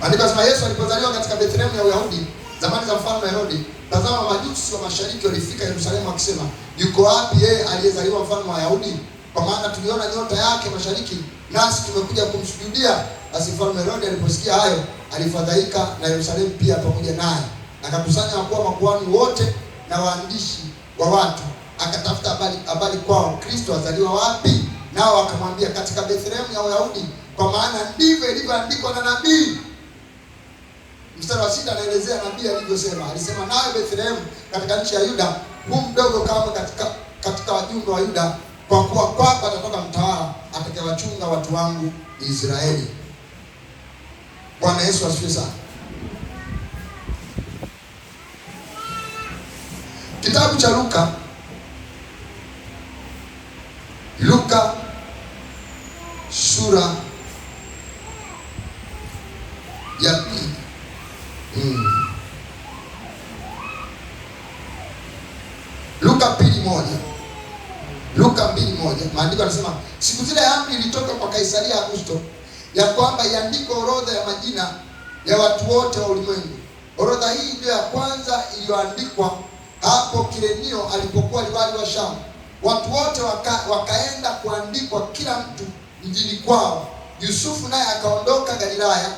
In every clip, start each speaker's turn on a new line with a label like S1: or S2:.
S1: Maandiko yanasema Yesu alipozaliwa katika Bethlehemu ya Uyahudi zamani za mfalme Herodi, tazama majusi wa mashariki walifika Yerusalemu wakisema, yuko wapi yeye aliyezaliwa mfalme wa Wayahudi? Kwa maana tuliona nyota yake mashariki, nasi tumekuja kumsujudia. Basi mfalme Herodi aliposikia hayo, alifadhaika na Yerusalemu pia pamoja naye. Akakusanya wakuu wa makuhani wote na waandishi wa watu, akatafuta habari kwao, Kristo azaliwa wapi? Nao wakamwambia, katika Bethlehemu ya Wayahudi, kwa maana ndivyo ilivyoandikwa na nabii. Mstari wa 6 anaelezea nabii alivyosema. Alisema, nawe Bethlehemu katika nchi ya Yuda, hu mdogo kama katika wajumbe wa Yuda, kwa kuwa kwako atatoka mtawala atakayewachunga watu wangu Israeli. Bwana Yesu asifiwe sana. Kitabu cha Luka sura ya 2. Luka 2:1. Luka 2:1. Maandiko yanasema, siku zile amri ilitoka kwa Kaisaria Augusto ya kwamba iandikwe orodha ya majina ya watu wote wa ulimwengu. Orodha hii ndio ya kwanza iliyoandikwa hapo Kirenio alipokuwa liwali wa Shamu. Watu wote wakaenda kuandikwa kila mtu mjini kwao. Yusufu naye akaondoka Galilaya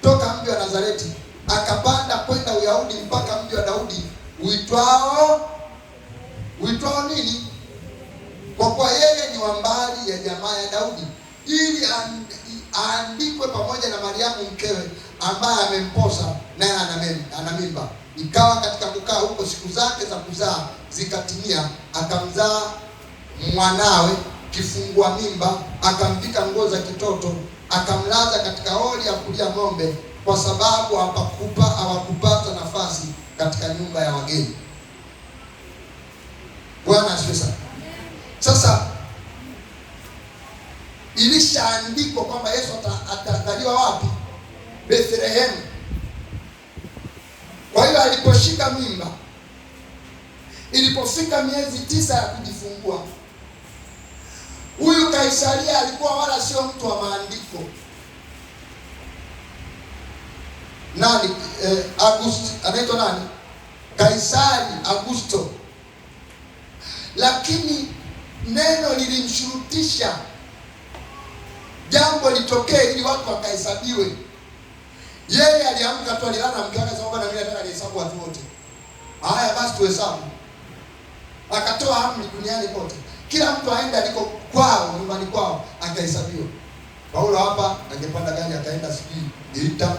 S1: toka mji wa Nazareti, akapanda kwenda Uyahudi mpaka mji wa Daudi uitwao nini? Kwa kuwa yeye ni wa mbari ya jamaa ya Daudi, ili aandikwe pamoja na Mariamu mkewe, ambaye amemposa naye ana mimba. Ikawa katika kukaa huko siku zake za kuzaa zikatimia, akamzaa mwanawe kifungua mimba, akamvika nguo za kitoto, akamlaza katika hori ya kulia ng'ombe, kwa sababu hawakupata nafasi katika nyumba ya wageni. Bwana asifiwe sana. Sasa ilishaandikwa kwamba Yesu atazaliwa wapi? Bethlehemu. Kwa hiyo aliposhika mimba, ilipofika miezi 9 ya kujifungua, huyu Kaisaria alikuwa wala sio mtu wa maandiko. Nani? Anaitwa nani? Kaisari Augusto. Lakini neno lilimshurutisha jambo litokee ili watu wakahesabiwe. Yeye aliamka tu, alilala mke wake, sababu na mimi nataka nihesabu watu wote. Haya basi tuhesabu. Akatoa amri duniani kote, kila mtu aende aliko kwao, nyumbani kwao, akahesabiwa. Paulo hapa angepanda gari akaenda sijui Geita,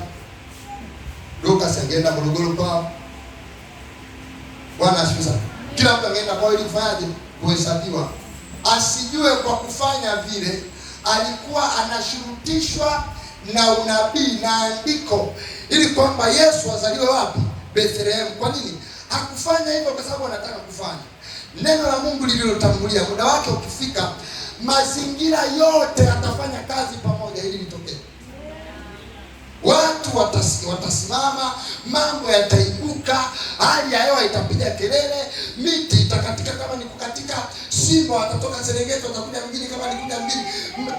S1: Lucas angeenda Morogoro kwao. Bwana asifiwe sana. Kila mtu angeenda kwao ili kufanyaje? Kuhesabiwa. Asijue kwa kufanya vile alikuwa anashurutishwa na unabii na andiko ili kwamba Yesu azaliwe wapi? Bethlehemu. Kwa nini? Hakufanya hivyo kwa sababu anataka kufanya. Neno la Mungu lililotangulia, muda wake ukifika, mazingira yote atafanya kazi pamoja ili litokee. Watu watasimama, mambo yataibuka, hali ya hewa itapiga kelele, miti itakatika kama ni kukatika, simba watatoka Serengeti watakuja mjini kama ni kuja mjini,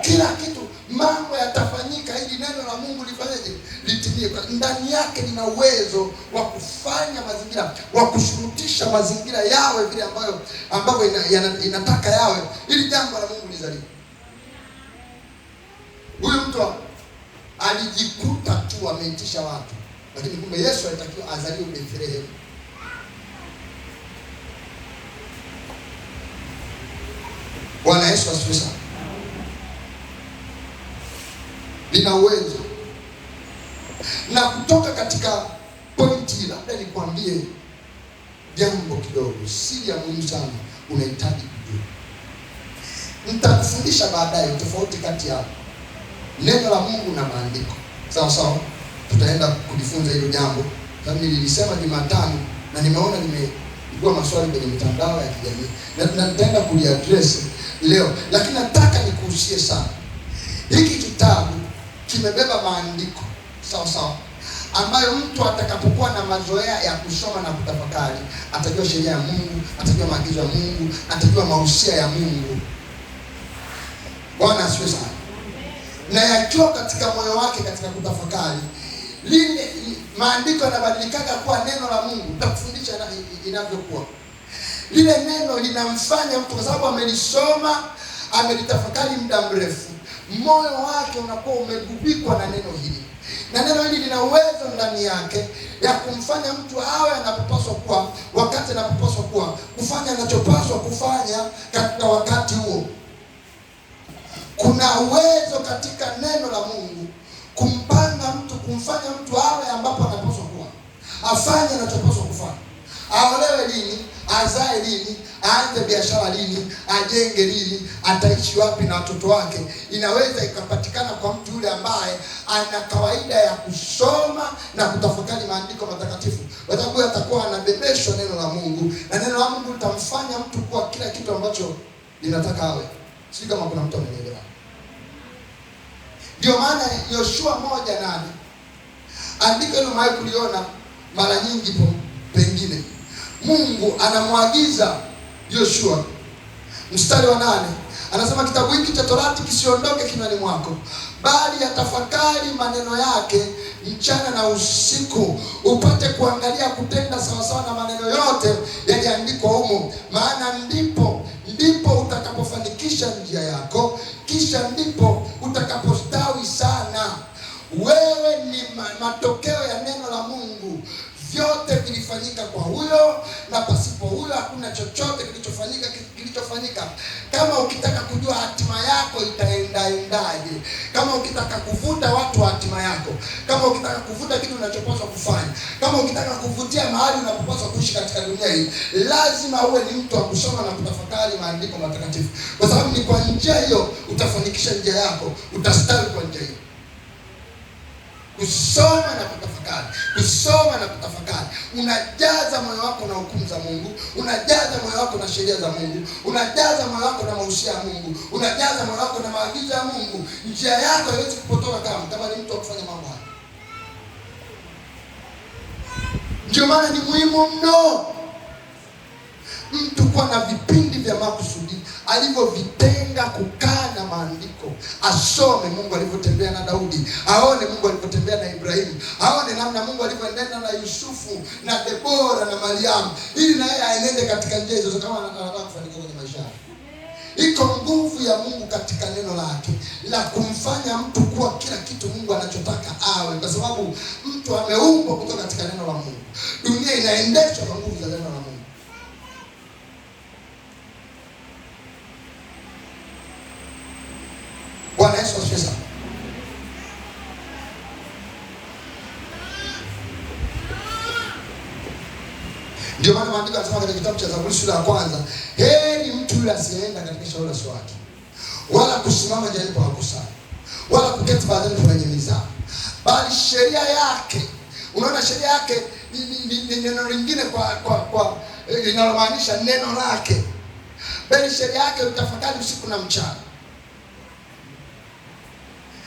S1: kila kitu, mambo yatafanyika ili neno la Mungu lifanyeje? Litimie. Ndani yake lina uwezo wa kufanya mazingira, wa kushurutisha mazingira yawe vile ambavyo inataka yawe, ili jambo la Mungu lizaliwe. Huyu mtu alijikuta tu ameitisha watu, lakini kumbe Yesu alitakiwa azaliwe Bethlehemu. Bwana Yesu asifiwe sana. Lina uwezo. Na kutoka katika pointi, labda nikwambie jambo kidogo, siri ya muhimu sana unahitaji kujua. Nitakufundisha baadaye tofauti kati ya neno la Mungu na maandiko. Sawa sawa, tutaenda kujifunza hilo jambo. Kama nilisema Jumatano na nimeona nimekuwa maswali kwenye mitandao ya kijamii na nitaenda kuliaddress leo, lakini nataka nikuhusie sana. Hiki kitabu kimebeba maandiko, sawa sawa, ambayo mtu atakapokuwa na mazoea ya kusoma na kutafakari, atajua sheria ya Mungu, atajua maagizo ya Mungu, atajua mahusia ya Mungu. Bwana asifiwe sana. Na yakiwa katika moyo wake katika kutafakari, lile maandiko yanabadilikaga kuwa neno la Mungu. Nitakufundisha inavyokuwa. Lile neno linamfanya mtu, kwa sababu amelisoma, amelitafakari muda mrefu, moyo wake unakuwa umegubikwa na neno hili, na neno hili lina uwezo ndani yake ya kumfanya mtu awe anapopaswa kuwa, wakati anapopaswa kuwa, kufanya anachopaswa kufanya katika wakati huo. Kuna uwezo katika neno la Mungu kumpanga mtu, kumfanya mtu awe ambapo anapaswa kuwa, afanye anachopaswa kufanya. Aolewe lini, azae lini, aanze biashara lini, ajenge lini, ataishi wapi na watoto wake, inaweza ikapatikana kwa mtu yule ambaye ana kawaida ya kusoma na kutafakari maandiko matakatifu, kwa sababu atakuwa anabebeshwa neno la Mungu, na neno la Mungu litamfanya mtu kuwa kila kitu ambacho linataka awe. Sio kama kuna mtu amenielewa. Ndio maana Yoshua 1:8 andiko hilo mwahi kuliona mara nyingi pengine. Mungu anamwagiza Yoshua, mstari wa 8 anasema, kitabu hiki cha Torati kisiondoke kinywani mwako, bali yatafakari maneno yake mchana na usiku, upate kuangalia kutenda sawasawa na maneno yote yaliandikwa humo, maana ndipo utakapofanikisha njia yako, kisha ndipo utakapostawi sana. Wewe ni matokeo ya neno la Mungu. Vyote vilifanyika kwa huyo, na pasipo huyo hakuna chochote kilichofanyika. Kama ukitaka kujua hatima yako itaendaje, kama ukitaka kuvuta watu wa hatima yako, kama ukitaka kuvuta kitu unachopaswa kufanya, kama ukitaka kuvutia mahali unapopaswa kuishi katika dunia hii, lazima uwe ni mtu wa kusoma na kutafakari maandiko matakatifu, kwa sababu ni kwa njia hiyo utafanikisha njia yako, utastawi kwa njia hiyo. Kusoma na kutafakari, kusoma na kutafakari, unajaza moyo wako na hukumu za Mungu, unajaza moyo wako na sheria za Mungu, unajaza moyo wako na mausia ya Mungu, unajaza moyo wako na maagizo ya Mungu. Njia yako haiwezi kupotoka kama ni mtu wa kufanya mambo haya. Ndio maana ni muhimu mno mtu kuwa na vipindi vya makusudi alivyovitenga, kukaa na maandiko, asome Mungu alivyotembea na Daudi, aone Mungu alivyotembea na Ibrahimu, aone namna Mungu alivyoendana na Yusufu na Debora na Mariamu, ili na yeye aenende katika njia hizo kama anataka kufanikiwa kwenye maisha yake. Iko nguvu ya Mungu katika neno lake la kumfanya mtu kuwa kila kitu Mungu anachotaka awe, kwa sababu mtu ameumbwa kutoka katika neno la Mungu. Dunia inaendeshwa kwa nguvu za neno la Mungu. Bwana Yesu asifiwe sana. Ndio maana maandiko yanasema katika kitabu cha Zaburi sura ya 1, heri mtu yule asiyeenda katika shauri la watu, wala kusimama njiani pa wakosaji, wala kuketi baadhi ya wenye mizaa, bali sheria yake. Unaona, sheria yake ni neno lingine kwa linalomaanisha neno lake. Bali sheria yake utafakari usiku na mchana.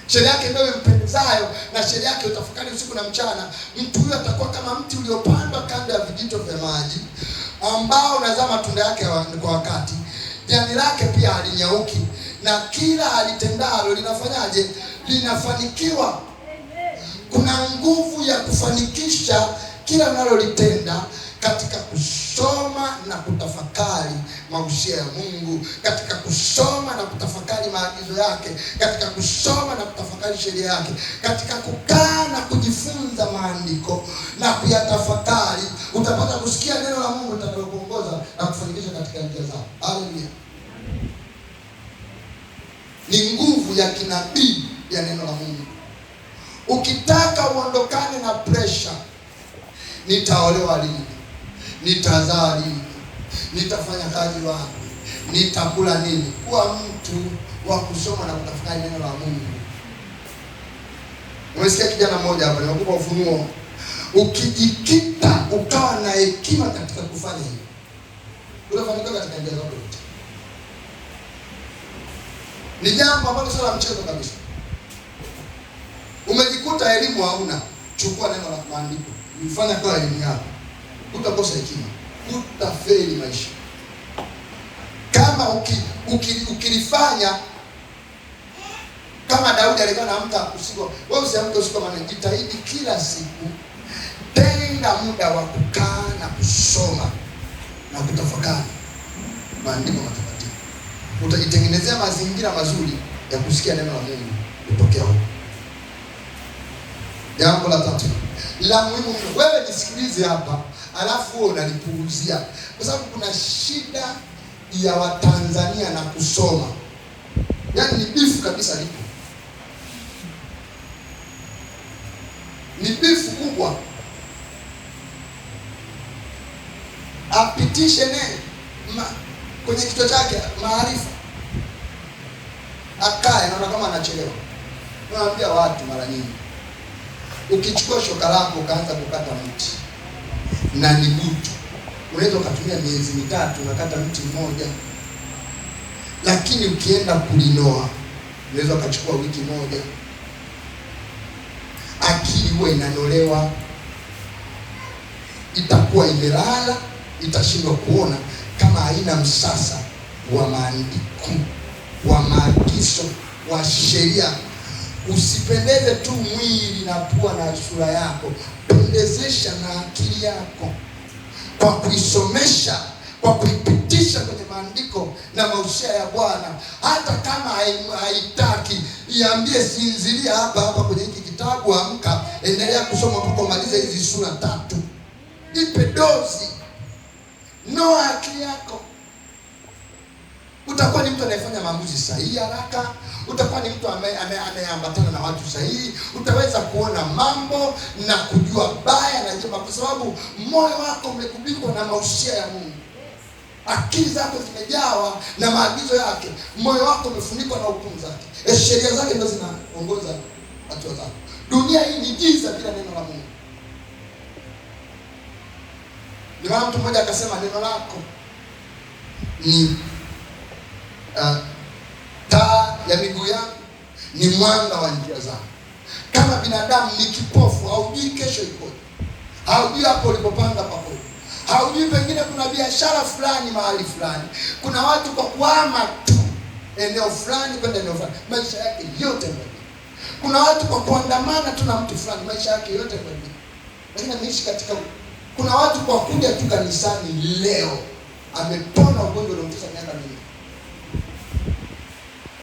S1: Sheria yake ndio impendezayo, na sheria yake utafakari usiku na mchana. Mtu huyo atakuwa kama mti uliopandwa kando ya vijito vya maji, ambao unazaa matunda yake kwa wakati, jani lake pia halinyauki, na kila alitendalo linafanyaje? Linafanikiwa. Kuna nguvu ya kufanikisha kila unalolitenda katika kusoma na kutafakari mausia ya Mungu, katika kusoma na kutafakari maagizo yake, katika kusoma na kutafakari sheria yake, katika kukaa na kujifunza maandiko na kuyatafakari, utapata kusikia neno la Mungu litakalokuongoza na kufanikisha katika njia zako. Haleluya. Ni nguvu ya kinabii ya neno la Mungu. Ukitaka uondokane na pressure, nitaolewa lini, nitazaa lini, nitafanya kazi wapi, nitakula nini, kuwa mtu wa kusoma na kutafakari neno la Mungu. Umesikia kijana mmoja hapa, nimekupa ufunuo. Ukijikita ukawa na hekima katika kufanya hivyo, utafanikiwa katika njia zako zote. Ni jambo ambalo sio la mchezo kabisa. Umejikuta elimu hauna, chukua neno la maandiko, ifanya kwa elimu yako. Utakosa hekima, utafeli maisha. Kama ukilifanya Kama Daudi alikuwa anaamka usiku, wewe usiamke usiku, maana jitahidi kila siku, tenga muda wa kukaa na kusoma na kutafakari maandiko matakatifu. Utajitengenezea mazingira mazuri ya kusikia neno la Mungu kutokea huko. Jambo la tatu la muhimu, wewe nisikilize hapa, alafu wewe unalipuuzia, kwa sababu kuna shida ya Watanzania na kusoma. Yaani ni bifu kabisa, lipo ni bifu kubwa. Apitishe kwenye kichwa chake maarifa, akae, naona kama anachelewa. Naambia watu mara nyingi, ukichukua shoka lako ukaanza kukata mti na ni butu, unaweza ukatumia miezi mitatu unakata mti mmoja, lakini ukienda kulinoa unaweza ukachukua wiki moja. Akili huwa inanolewa, itakuwa imelala, itashindwa kuona kama haina msasa wa maandiko, wa maagizo, wa sheria. Usipendeze tu mwili na pua na sura yako, pendezesha na akili yako kwa kuisomesha, kwa kuipitisha kwenye maandiko na mausia ya Bwana. Hata kama haitaki, iambie sinzilia hapa kwenye hiki kitabu, amka, endelea kusoma mpaka umalize hizi sura 3. Ipe dozi, noa akili yako. Utakuwa ni mtu anayefanya maamuzi sahihi haraka. Utakuwa ni mtu anayeambatana na watu sahihi. Utaweza kuona mambo na kujua baya na jema, kwa sababu moyo wako umegubikwa na mausia ya Mungu. Akili zako zimejawa na maagizo yake. Moyo wako umefunikwa na hukumu zake. Sheria zake ndizo zinaongoza hatua zako. Dunia hii ni giza bila neno la Mungu. Ni mtu mmoja akasema, neno lako ni taa ya miguu yangu, ni mwanga wa njia zangu. Kama binadamu ni kipofu, haujui kesho ikoje, haujui hapo ulipopanga papo, haujui pengine kuna biashara fulani mahali fulani. Kuna watu kwa kuhama tu eneo fulani kwenda eneo fulani, maisha yake yote yamebadilika. Kuna watu kwa kuandamana tu na mtu fulani, maisha yake yote yamebadilika, lakini ameishi katika. Kuna watu kwa kuja tu kanisani leo amepona ugonjwa uliomtesa miaka mingi,